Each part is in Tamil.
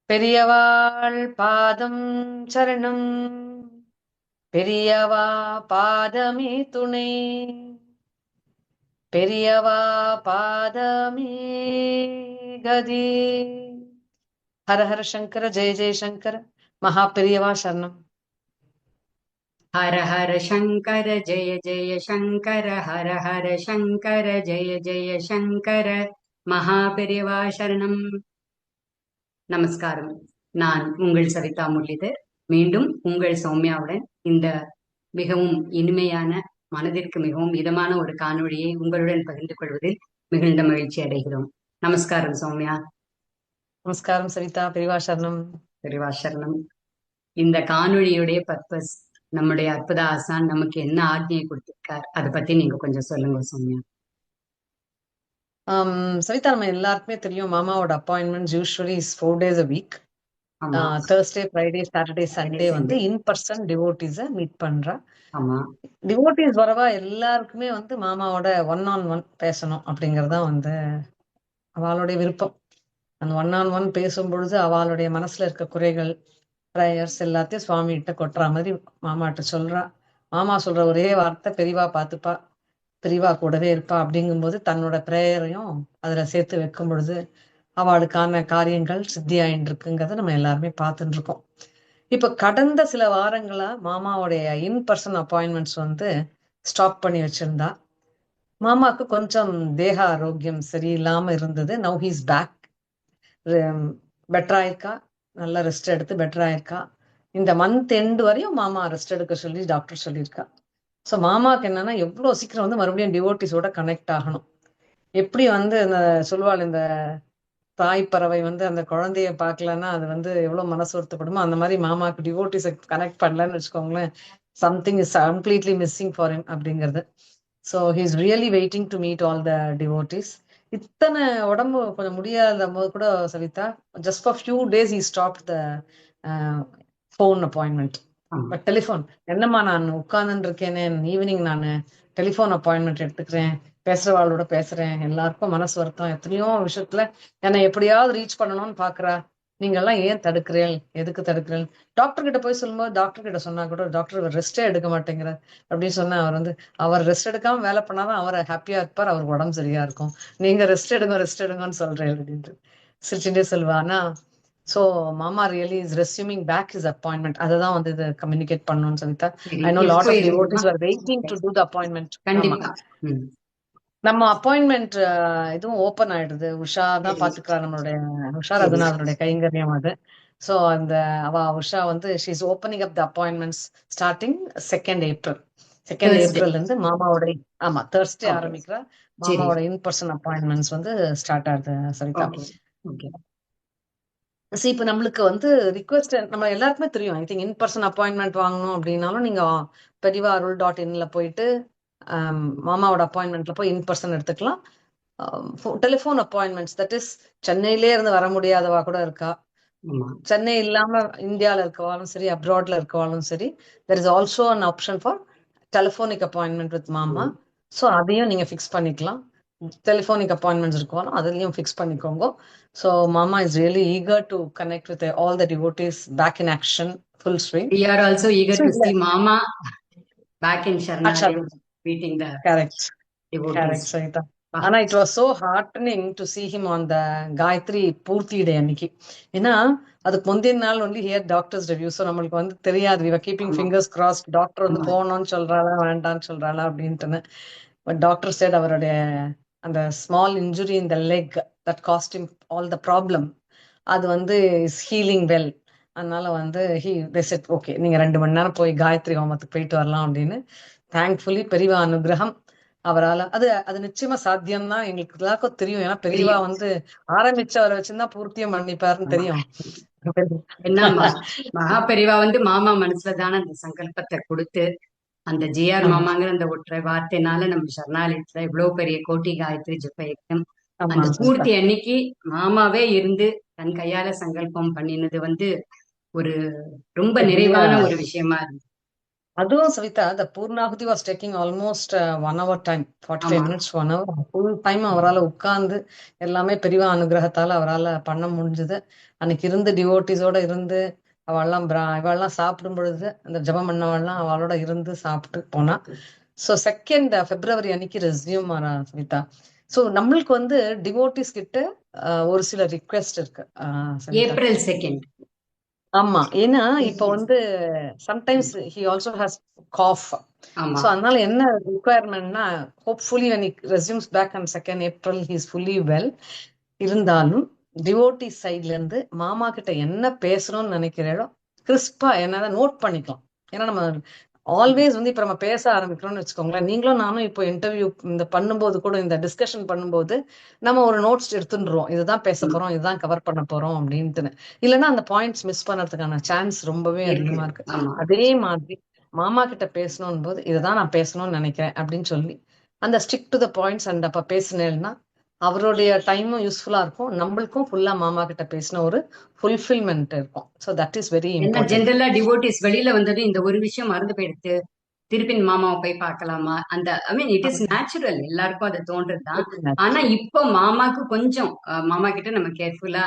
பெரியவாள் பாதம் சரணம். பெரியவா பாதமே துணை. பெரியவா பாதமே கதி. ஹர ஹர சங்கர ஜெய ஜெய சங்கர. மகா பெரியவா சரணம். हर हर शंकर जय जय शंकर हर हर शंकर जय जय शंकर மகாபெரிவா சரணம். நமஸ்காரம். நான் உங்கள் சவிதா முரளிதர். மீண்டும் உங்கள் சௌமியாவுடன் இந்த மிகவும் இனிமையான, மனதிற்கு மிகவும் இதமான ஒரு காணொளியை உங்களுடன் பகிர்ந்து கொள்வதில் மிகுந்த மகிழ்ச்சி அடைகிறோம். நமஸ்காரம் சௌமியா. நமஸ்காரம் சவிதா. பெரியவா சரணம். பெரிவா சரணம். இந்த காணொளியுடைய பர்பஸ், நம்முடைய அற்புத ஆசான் நமக்கு என்ன ஆக்ஞையை கொடுத்திருக்கார், அதை பத்தி நீங்க கொஞ்சம் சொல்லுங்க சௌமியா. சவிதா, நம்ம எல்லாருக்குமே தெரியும் மாமாவோட appointment usually is 4 days a week. ஆமா. Thursday, Friday, Saturday, Saturday Sunday வந்து சண்டே. இன் பர்சன் டிவோட்டிஸ மீட் பண்றா. ஆமா. டிவோட்டிஸ் வரவா எல்லாருக்குமே வந்து மாமாவோட ஒன் ஆன் ஒன் பேசணும் அப்படிங்கறதுதான் வந்து அவளுடைய விருப்பம். அந்த ஒன் ஆன் ஒன் பேசும் பொழுது அவளுடைய மனசுல இருக்க குறைகள், ப்ரேயர்ஸ் எல்லாத்தையும் சுவாமி கிட்ட கொட்டுற மாதிரி மாமாட்ட சொல்றா. மாமா சொல்ற ஒரே வார்த்தை, பெரியவா பார்த்துப்பா, பெரியவா கூடவே இருப்பா அப்படிங்கும்போது தன்னோட ப்ரேயரையும் அதுல சேர்த்து வைக்கும் பொழுது அவளுக்கான காரியங்கள் சித்தியாயின்னு இருக்குங்கிறத நம்ம எல்லாருமே பார்த்துட்டு இருக்கோம். இப்ப கடந்த சில வாரங்களா மாமாவுடைய இன் பர்சன் அப்பாயின்மெண்ட்ஸ் வந்து ஸ்டாப் பண்ணி வச்சிருந்தா. மாமாக்கு கொஞ்சம் தேக ஆரோக்கியம் சரியில்லாம இருந்தது. Now he's back. பெட்டர் ஆயிருக்கா. நல்லா ரெஸ்ட் எடுத்து பெட்டர் ஆயிருக்கா. இந்த மந்த் எண்டு வரையும் மாமா ரெஸ்ட் எடுக்க சொல்லி டாக்டர் சொல்லியிருக்கா. ஸோ மாமாக்கு என்னன்னா எவ்வளவு சீக்கிரம் வந்து மறுபடியும் டிவோட்டிஸோட கனெக்ட் ஆகணும். எப்படி வந்து இந்த சொல்லுவாள், இந்த தாய் பறவை வந்து அந்த குழந்தைய பார்க்கலன்னா அது வந்து எவ்வளவு மனசு வருத்தப்படுமோ, அந்த மாதிரி மாமாக்கு டிவோட்டிஸை கனெக்ட் பண்ணலன்னு வச்சுக்கோங்களேன், something is completely missing for him அப்படிங்கிறது. So he is really waiting to meet all the devotees. இத்தனை உடம்பு கொஞ்சம் முடியாத போது கூட Savita, just for few days he stop the phone appointment. ஆமா. பட் டெலிஃபோன், என்னம்மா நான் உட்கார்ந்துட்டு இருக்கேனே, ஈவினிங் நான் டெலிஃபோன் அப்பாயின்மெண்ட் எடுத்துக்கிறேன், பேசுறவாளோட பேசுறேன், எல்லாருக்கும் மனசு வருத்தம், எத்தனையோ விஷயத்துல என்னை எப்படியாவது ரீச் பண்ணணும்னு பாக்குறா. நீங்க எல்லாம் ஏன் தடுக்கிறீள், எதுக்கு தடுக்கிறீள்? டாக்டர் கிட்ட போய் சொல்லும்போது டாக்டர் கிட்ட சொன்னா கூட டாக்டர் ரெஸ்டே எடுக்க மாட்டேங்கிறார் அப்படின்னு சொன்னா, அவர் வந்து அவர் ரெஸ்ட் எடுக்காம வேலை பண்ணாதான் அவர் ஹாப்பியா இருப்பார், அவருக்கு உடம்பு சரியா இருக்கும். நீங்க ரெஸ்ட் எடுங்க ரெஸ்ட் எடுங்கன்னு சொல்றேன் அப்படின்ட்டு சிரிச்சுட்டே சொல்லுவா. ஆனா சோ மாமா really is resuming back his appointment. அததான் வந்து இதை கம்யூனிகேட் பண்ணணும்னு சொல்லிட்டா. சரி, ஐ நோ எப்போ லாட் ஆஃப் இருந்துமா? Devotees are waiting to do the appointment. ஆமா, கண்டிப்பா. ம். நம்ம அப்பாயின்மெண்ட் இதுவும் ஓபன் ஆயிடுது. உஷா தான் சரி. பாத்துக்கிறா, நம்மளுடைய உஷா சரி. ரகுநாதனுடைய கைங்கரியம் அது. சோ அந்த உஷா வந்து she is opening up the appointments starting 2nd April. Second Thursday. ஏப்ரல்ல இருந்து மாமாவோட, ஆமா தேர்ஸ்டே ஓகே. ஆரம்பிக்கிற சரி. மாமாவோட இன் பர்சன் அப்பாயின்மெண்ட்ஸ் வந்து ஸ்டார்ட் ஆகுது சரிதா. ஓகே. ஓகே. சரி, இப்ப நம்மளுக்கு வந்து ரிக்வெஸ்ட் நம்ம எல்லாருக்குமே தெரியும். I think in person appointment வாங்கணும் அப்படின்னாலும் நீங்க பெரிவா அருள்.inல போயிட்டு மாமாவோட அப்பாயின்மெண்ட்ல போய் இன் பர்சன் எடுத்துக்கலாம். டெலிஃபோன் அப்பாயின்மெண்ட்ஸ், தட் இஸ் சென்னையிலே இருந்து வர முடியாதவா கூட இருக்கா. ஆமா. சென்னை இல்லாம இந்தியால இருக்கவாலும் சரி, அப்ராட்ல இருக்கவாலும் சரி, there is also an option for telephonic appointment with மாமா. ம். ஸோ அதையும் நீங்க ஃபிக்ஸ் பண்ணிக்கலாம். டெலிஃபோனிக் அப்பாயின்மெண்ட்ஸ் இருக்கவாலும் அதுலயும் ஃபிக்ஸ் பண்ணிக்கோங்க. So Mama is really eager to connect with all the devotees back in action, full swing. We are also eager so to இதுல see Mama back in Sharnalaya, Akshar, meeting the correct devotees. Correct Saritha. பா. ஆனா it was so heartening to see him on the Gayatri Poorthi day அன்னைக்கு. ஏன்னா அதுக்கு முந்தின நாள் only here doctors review. So நம்மளுக்கு வந்து தெரியாது, we were keeping ஆமா. fingers crossed, டாக்டர் வந்து ஆமா. போகணும்னு சொல்றாளா வேண்டாம்னு சொல்றாளா அப்படின்ட்டுன்னு. பட் டாக்டர் said அவருடைய அந்த small injury in the leg that cost him all the problem, அது வந்து இஸ் ஹீலிங் வெல். அதனால வந்து they said ஓகே, நீங்க 2 மணி நேரம் போய் காயத்ரி ஹோமத்துக்கு போயிட்டு வரலாம் அப்படின்னு. தேங்க்ஃபுல்லி பெரியவா அனுகிரகம் அவரால அது அது நிச்சயமா சாத்தியம் தான் எங்களுக்கு எல்லாருக்கும் தெரியும். ஏன்னா பெரியவா தெரியும். வந்து ஆரம்பிச்சவரை வச்சுதான் பூர்த்தியம் பண்ணிப்பாருன்னு ஆமா. தெரியும். என்ன மகா பெரிவா வந்து மாமா மனசுல தானே அந்த சங்கல்பத்தை கொடுத்து, அந்த ஜிஆர் ஆமா மாமாங்கிற அந்த ஒற்றை வார்த்தைனால நம்ம சரணாலயத்துல இவ்வளவு பெரிய கோட்டி காயத்ரி ஜப யஜ்ஞம் ஆமா அந்த சரிதா. பூர்த்தி அன்னைக்கு மாமாவே இருந்து தன் கையால சங்கல்பம் பண்ணினது வந்து ஒரு ரொம்ப பெரிய நிறைவான ஒரு விஷயமா இருந்தது. அதுவும் Savitha, the Purnahuti was taking almost 1 hour time, 45 ஆமா. minutes to 1 hour. Full time அவரால் உட்கார்ந்து எல்லாமே பெரியவா அனுகிரகத்தால அவரால் பண்ண முடிஞ்சது. அன்னைக்கு இருந்து டிவோட்டிஸோட இருந்து அவள்லாம் இவெல்லாம் சாப்பிடும் பொழுது அந்த ஜபம் பண்ணவள்லாம் அவளோட இருந்து சாப்பிட்டு போனா. ஸோ 2nd February அன்னைக்கு ரெஸ்யூம் ஆறா சவிதா. ஸோ நம்மளுக்கு வந்து டிவோட்டிஸ் கிட்ட ஒரு சில ரிக்வெஸ்ட் இருக்கு சவிதா. April 2nd. ஆமா. ஏன்னா, இப்ப வந்து sometimes he also has cough. ஆமா. சோ அதனால என்ன ரிக்வயர்மென்ட்னா, hopefully when he resumes back on 2nd April he is fully well. இருந்தாலும் டிவோட்டி சைட்ல இருந்து மாமா கிட்ட என்ன பேசணும்னு நினைக்கிறீங்களோ கிறிஸ்பா என்னால நோட் பண்ணிக்கலாம். ஏன்னா நம்ம ஆல்வேஸ் வந்து இப்ப நம்ம பேச ஆரம்பிக்கிறோம்னு வச்சுக்கோங்களேன். நீங்களும் நானும் இப்போ இன்டர்வியூ இந்த பண்ணும்போது கூட இந்த டிஸ்கஷன் பண்ணும்போது நம்ம ஒரு நோட்ஸ் எடுத்துடுறோம். இதுதான் பேச ம். போறோம், இதுதான் கவர் பண்ண போறோம் அப்படின்ட்டுன்னு. இல்லைன்னா அந்த பாயிண்ட்ஸ் மிஸ் பண்ணறதுக்கான சான்ஸ் ரொம்பவே இருக்கு. அதிகமா இருக்கு. ஆமா. அதே மாதிரி மாமா கிட்ட பேசணும் போது இதுதான் நான் பேசணும்னு நினைக்கிறேன் அப்படின்னு சொல்லி அந்த stick to the points and அப்ப பேசினேன்னா அவருடைய டைமும் யூஸ்ஃபுல்லா இருக்கும். நம்மளுக்கும் ஃபுல்லா மாமா கிட்ட பேசின ஒரு ஃபுல்ஃபில்மெண்ட் இருக்கும். ஸோ தட் இஸ் வெரி ஏன்னா இம்பார்ட்டன்ட். ஜென்ரலா டிவோட்டிஸ் வெளியில வந்தது இந்த ஒரு விஷயம் மறந்து போயிடுத்து, திருப்பி மாமாவை போய் பார்க்கலாமா, அந்த ஐ மீன் இட் இஸ் நேச்சுரல், எல்லாருக்கும் அது தோன்றதுதான். ஆனா இப்போ மாமாக்கு கொஞ்சம் மாமா கிட்ட நம்ம கேர்ஃபுல்லா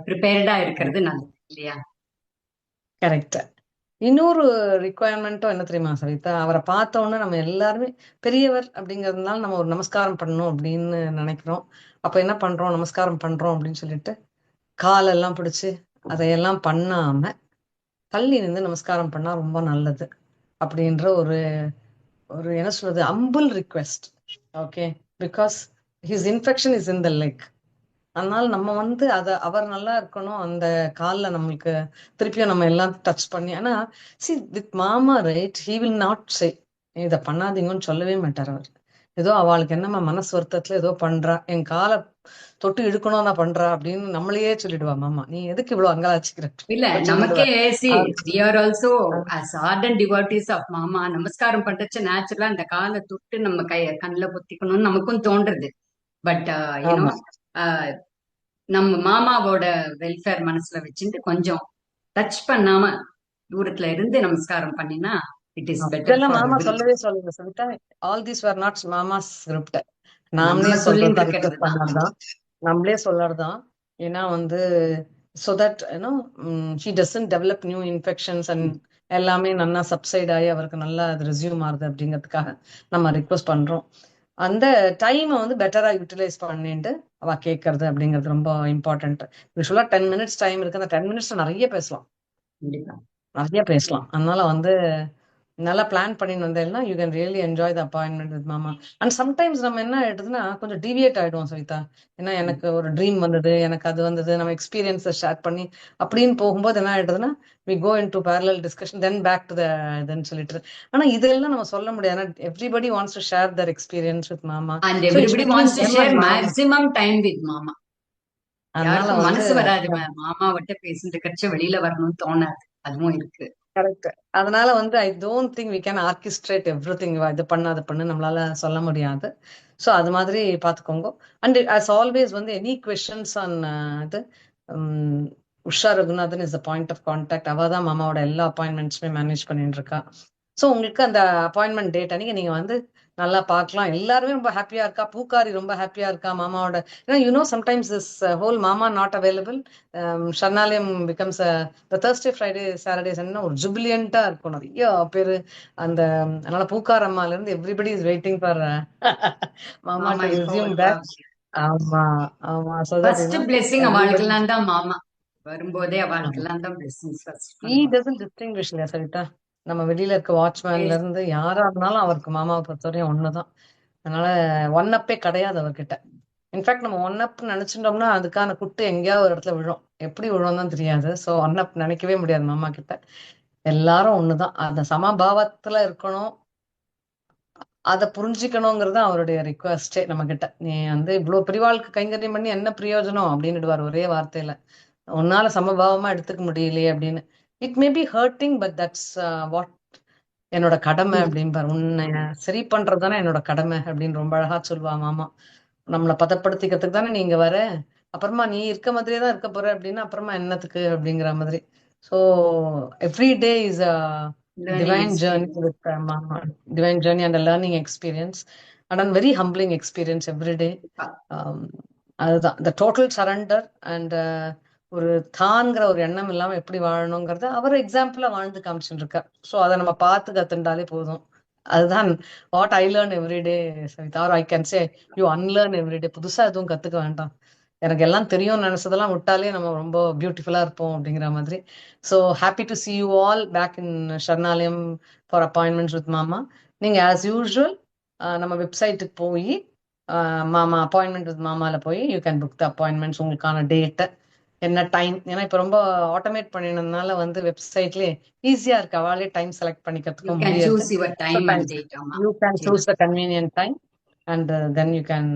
ப்ரிப்பேர்டா இருக்கிறது நல்லது இல்லையா? கரெக்ட். இன்னொரு ரிக்குவயர்மெண்ட்டும் என்ன தெரியுமா சவிதா? அவரை பார்த்த உடனே நம்ம எல்லாருமே பெரியவர் அப்படிங்கறதுனால நம்ம ஒரு நமஸ்காரம் பண்ணணும் அப்படின்னு நினைக்கிறோம். அப்ப என்ன பண்றோம்? நமஸ்காரம் பண்றோம் அப்படின்னு சொல்லிட்டு காலெல்லாம் பிடிச்சு அதையெல்லாம் பண்ணாம தள்ளி நின்று நமஸ்காரம் பண்ணா ரொம்ப நல்லது அப்படின்ற ஒரு ஒரு என்ன சொல்றது humble request. Okay, because his infection is in the leg. அதனால நம்ம வந்து அவர் நல்லா இருக்கணும் அந்த கால்ல நம்மளுக்கு திருப்பியும் நம்ம எல்லாம் டச் பண்ணி. ஆனா சி வித் மாமா ரைட் ஹீ வில் நாட் சே இதை பண்ணாதீங்கன்னு சொல்லவே மாட்டார் அவர். ஏதோ அவளுக்கு என்னம்மா மனசு வருத்தத்துல ஏதோ பண்றா, என் காலை தொட்டு இழுக்கணும் நான் பண்றா அப்படின்னு நம்மளையே சொல்லிடுவா மாமா. நீ எதுக்கு இவ்வளவு அங்கலாச்சிக்கிற இல்ல நமக்கே சொல்லிடுவார். See we are also as ardent devotees of மாமா, நமஸ்காரம் பண்றச்சு நேச்சுரலா அந்த காலை தொட்டு நம்ம கண்ணில் பொத்திக்கணும்னு நமக்கும் தோன்றது. பட் யூனோ ஆமா, நம்ம மாமாவோட வெல்ஃபேர் மனசுல வச்சுட்டு கொஞ்சம் டச் பண்ணாம தூரத்துல இருந்து நமஸ்காரம் பண்ணினா இட் இஸ் பெட்டர் இதெல்லாம் ஃபார் மாமா எவ்ரி. சொல்லவே சொல்லுங்க Savitha. All these were not Mama's script. நாமளே நம்ம சொல்லிட்டு சொல்றதுதான், இருக்கிறது ரிக்வெஸ்ட் தான். பண்ணதுதான், நம்மளே சொல்லறதுதான். ஏன்னா வந்து so that he doesn't develop new infections and எல்லாமே நல்லா சப்சைட் ஆகி அவருக்கு நல்லா அது ரெஸ்யூம் ஆகுது அப்படிங்கிறதுக்காக நம்ம ரிக்வெஸ்ட் பண்றோம். அந்த டைமை வந்து பெட்டரா யூட்டிலைஸ் பண்ணிட்டு அவ கேட்கறது அப்படிங்கிறது ரொம்ப இம்பார்ட்டன்ட். யூஸ்வலா 10 minutes டைம் இருக்கு. அந்த 10 minutes நிறைய பேசலாம், கண்டிப்பா. நிறைய பேசலாம். அதனால வந்து நல்லா பிளான் பண்ணிட்டு வந்தேன்னா you can really enjoy the appointment with Mama. And sometimes நம்ம என்ன ஆயிடுதுன்னா கொஞ்சம் டிவியேட் ஆயிடுவோம் சவிதா. ஏன்னா எனக்கு ஒரு ட்ரீம் வந்தது, எனக்கு அது வந்தது, நம்ம எக்ஸ்பீரியன்ஸை ஷேர் பண்ணி அப்படின்னு போகும்போது என்ன ஆயிடுதுன்னா we go into parallel discussion then back to the இதுன்னு சொல்லிட்டு. ஆனா இதெல்லாம் நம்ம சொல்ல முடியாது. Everybody wants to share their experience with Mama. And so it's everybody between wants to them share and Mama. Maximum time with Mama. அதனால யாருக்கும் வந்து மனசு வராது மாமாவிட்ட பேசிட்டு கழிச்சு வெளியில வரணும்னு தோணாது. அதுவும் இருக்கு. கரெக்ட். அதனால வந்து I don't think we can orchestrate everything. இது பண்ணு அது பண்ணு நம்மளால சொல்ல முடியாது. ஸோ அது மாதிரி பார்த்துக்கோங்க. அண்ட் as ஆல்வேஸ் வந்து எனி கொஸ்டின்ஸ் ஆன் இது um, Usha Raghunathan is the point of contact. அவ தான் மாமாவோட எல்லா அப்பாயின்மெண்ட்ஸுமே மேனேஜ் பண்ணிட்டு இருக்கா. ஸோ உங்களுக்கு அந்த அப்பாயின்மெண்ட் டேட் அன்னைக்கு நீங்க வந்து நல்லா பார்க்கலாம். எல்லாருமே ரொம்ப ஹாப்பியா இருக்கா. பூக்காரி ரொம்ப ஹாப்பியா இருக்கா மாமாவோட. ஏன்னா சம்டைம்ஸ் திஸ் ஹோல் மாமா நாட் அவைலபிள், ஷர்ணாலயம் பிகம்ஸ் இந்த Thursday Friday Saturday Sunday ஒரு ஜூபிலியண்டா இருக்கும் நிறைய பேரு. அந்த அதனால பூக்கார் அம்மால இருந்து எவ்ரிபடி இஸ் வெயிட்டிங் ஃபார் மாமா மாமா டு இப்போ ரெஸ்யூம் வருவா. பேக். ஆமா, ஆமா. So that first blessing everybody அவளுக்கெல்லாம் தான் மாமா. வரும்போதே அவளுக்கெல்லாம் தான் பிளெஸிங்ஸ் ஃபர்ஸ்ட் he பண்ணுவாங்க. doesn't distinguish இல்லையா சரிதா. நம்ம வெளியில இருக்க வாட்ச்மேன்ல Yes. இருந்து யாரா இருந்தாலும் அவருக்கு மாமாவை பொறுத்தவரையும் ஒண்ணுதான். அதனால ஒன் அப்பே கிடையாது அவர்கிட்ட. இன்ஃபேக்ட் நம்ம ஒன் அப் நினைச்சிட்டோம்னா அதுக்கான குட்டு எங்கேயாவது ஒரு இடத்துல விழும். எப்படி விழும் தான் தெரியாது. ஸோ ஒன் அப் நினைக்கவே முடியாது மாமா கிட்ட. எல்லாரும் ஒண்ணுதான். அந்த சமபாவத்துல இருக்கணும், அதை புரிஞ்சுக்கணுங்கிறது அவருடைய ரிக்வஸ்டே நம்ம கிட்ட. நீ வந்து இவ்வளவு பெரியவாளுக்கு கைங்கரியம் பண்ணி என்ன பிரயோஜனம் அப்படின்னுடுவார் ஒரே வார்த்தையில. உன்னால சமபாவமா எடுத்துக்க முடியலையே அப்படின்னு. It may be hurting but that's what என்னோட கடமை அப்படின்பார். உன்னை சரி பண்றதுதானே என்னோட கடமை அப்படின்னு ரொம்ப அழகா சொல்லுவா மாமா. நம்மளை பதப்படுத்திக்கிறதுக்கு தானே நீங்க வர, அப்புறமா நீ இருக்க மாதிரியே தான் இருக்க போற அப்படின்னா அப்புறமா என்னத்துக்கு அப்படிங்கிற மாதிரி. So every day is learning divine journey experience. with Mama, divine journey and a learning experience, and a very humbling experience every day. Um, அதுதான் the total surrender and ஒரு தான்ங்கிற ஒரு எண்ணம் இல்லாம எப்படி வாழணுங்கிறத அவர் எக்ஸாம்பிளா வாழ்ந்து காமிச்சுட்டு இருக்கார். ஸோ அதை நம்ம பார்த்து கத்துண்டாலே போதும். அதுதான் what I learn everyday Savitha, or I can say you unlearn everyday. புதுசா எதுவும் கத்துக்க வேண்டாம். எனக்கு எல்லாம் தெரியும்னு நினைச்சதெல்லாம் விட்டாலே நம்ம ரொம்ப பியூட்டிஃபுல்லா இருப்போம் அப்படிங்கிற மாதிரி. So happy to see you all back in Sharanalayam for appointments with Mama. நீங்க ஆஸ் யூஷுவல் நம்ம வெப்சைட்டுக்கு போய் மாமா அப்பாயின்மெண்ட் வித் மாமால போய் you can book the appointments, உங்களுக்கான டேட்டு என்ன டைம். ஏன்னா இப்ப ரொம்ப ஆட்டோமேட் பண்ணினதுனால வந்து வெப்சைட்லயே ஈஸியா இருக்கு, அவளே டைம் செலக்ட் You பண்ணிக்கிறதுக்கும் can முடியறது. choose your so time time and date, Amma. You can Jim. Choose the convenient time and then you can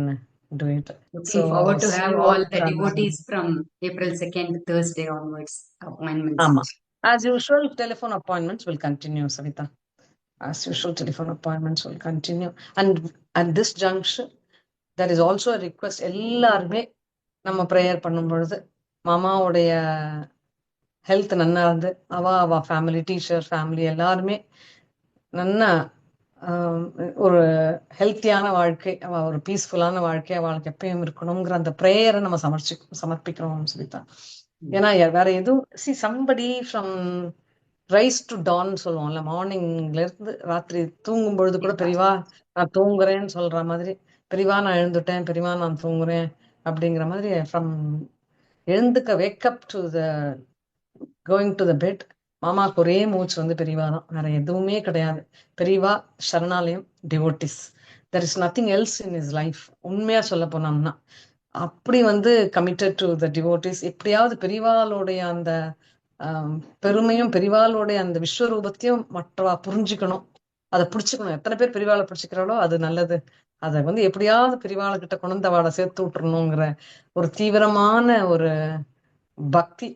do it. So Looking forward to see have you all. all the devotees from April 2nd, Thursday onwards, appointments. ஆமா, as usual telephone appointments will continue, Savita. As usual telephone appointments will continue. And at this juncture there is also a request, எல்லாருமே நம்ம ப்ரேயர் பண்ணும் பொழுது மாமாவுடைய ஹெல்த் நன்னா இருந்து அவ ஃபேமிலி, டீச்சர் ஃபேமிலி எல்லாருமே நன்னா ஆஹ், ஒரு ஹெல்த்தியான வாழ்க்கை, ஒரு பீஸ்ஃபுல்லான வாழ்க்கை அவளுக்கு எப்பயும் இருக்கணுங்கிற அந்த ப்ரேயரை நம்ம சமர்ப்பிக்கிறோம் சுனிதா. ஏன்னா வேற எதுவும் somebody from rise to dawn சொல்லுவோம்ல, மார்னிங்ல இருந்து ராத்திரி தூங்கும் பொழுது கூட பெரியவா நான் தூங்குறேன்னு சொல்ற மாதிரி, பெரியவா நான் எழுந்துட்டேன், பெரியவா நான் தூங்குறேன் அப்படிங்கிற மாதிரி ஃப்ரம் எழுந்துக்க wake up to the going to the bed, மாமாக்கு ஒரே மூச்சு வந்து பெரியவா தான், வேற எதுவுமே கிடையாது. பெரியவா, சரணாலயம், devotees, there is nothing else in is life. உண்மையா சொல்ல போனோம்னா அப்படி வந்து கமிட்டட் டு த டிவோட்டிஸ். எப்படியாவது பெரியவாளுடைய அந்த பெருமையும் பெரியவாளுடைய அந்த விஸ்வரூபத்தையும் மற்றவா புரிஞ்சுக்கணும், அதை பிடிச்சுக்கணும். எத்தனை பேர் பெரியவாளை பிடிச்சிக்கிறாளோ அது நல்லது. அதை வந்து எப்படியாவது பெரியவாளை கிட்ட கொண்டு வந்து அவளை சேர்த்து விட்டுறணுங்கிற ஒரு தீவிரமான ஒரு பக்தி,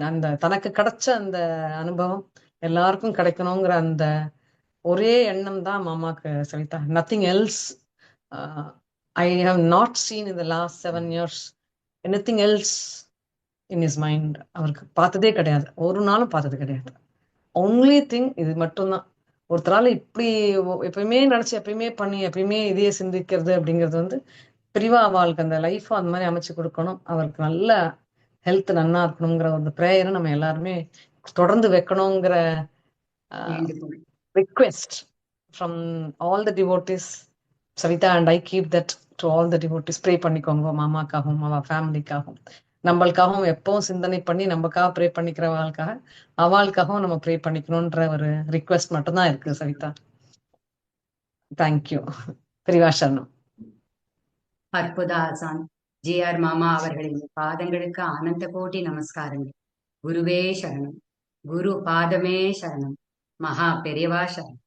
அந்த தனக்கு கிடைச்ச அந்த அனுபவம் எல்லாருக்கும் கிடைக்கணுங்கிற அந்த ஒரே எண்ணம் தான் மாமாக்கு Savitha. Nothing else. I have not seen in the last 7 years anything else in his mind. அவருக்கு பார்த்ததே கிடையாது, ஒரு நாளும் பார்த்தது கிடையாது. ஒன்லி திங் இது மட்டும்தான். ஒருத்தரால இப்படி எப்பயுமே நினைச்சு எப்பயுமே பண்ணி எப்பயுமே இதையே சிந்திக்கிறது அப்படிங்கிறது வந்து பிரிவா அவளுக்கு அந்த லைஃப் அந்த மாதிரி அமைச்சு கொடுக்கணும். அவருக்கு நல்ல ஹெல்த் நன்னா இருக்கணுங்கிற ஒரு ப்ரேயரை நம்ம எல்லாருமே தொடர்ந்து வைக்கணுங்கிற வேண்டுகோள். Request from all the devotees. Savitha and I keep that to all the devotees. Pray பண்ணிக்கோங்க மாமாக்காகவும் அவ ஃபேமிலிக்காகவும், நம்மளுக்காகவும் எப்பவும் சிந்தனை பண்ணி நமக்காக ப்ரே பண்ணிக்கிறவாளுக்காக அவளுக்காகவும் நம்ம ப்ரே பண்ணிக்கணும்ன்ற ஒரு ரிக்வெஸ்ட் மட்டும்தான் இருக்கு சவிதா. தேங்க்யூ. பிரிவா சரணம். அற்புத ஆசான் ஜே.ஆர். மாமா அவர்களின் பாதங்களுக்கு ஆனந்த கோடி நமஸ்காரங்கள். குருவே சரணம், குரு பாதமே சரணம், மகா பெரியவா சரணம்.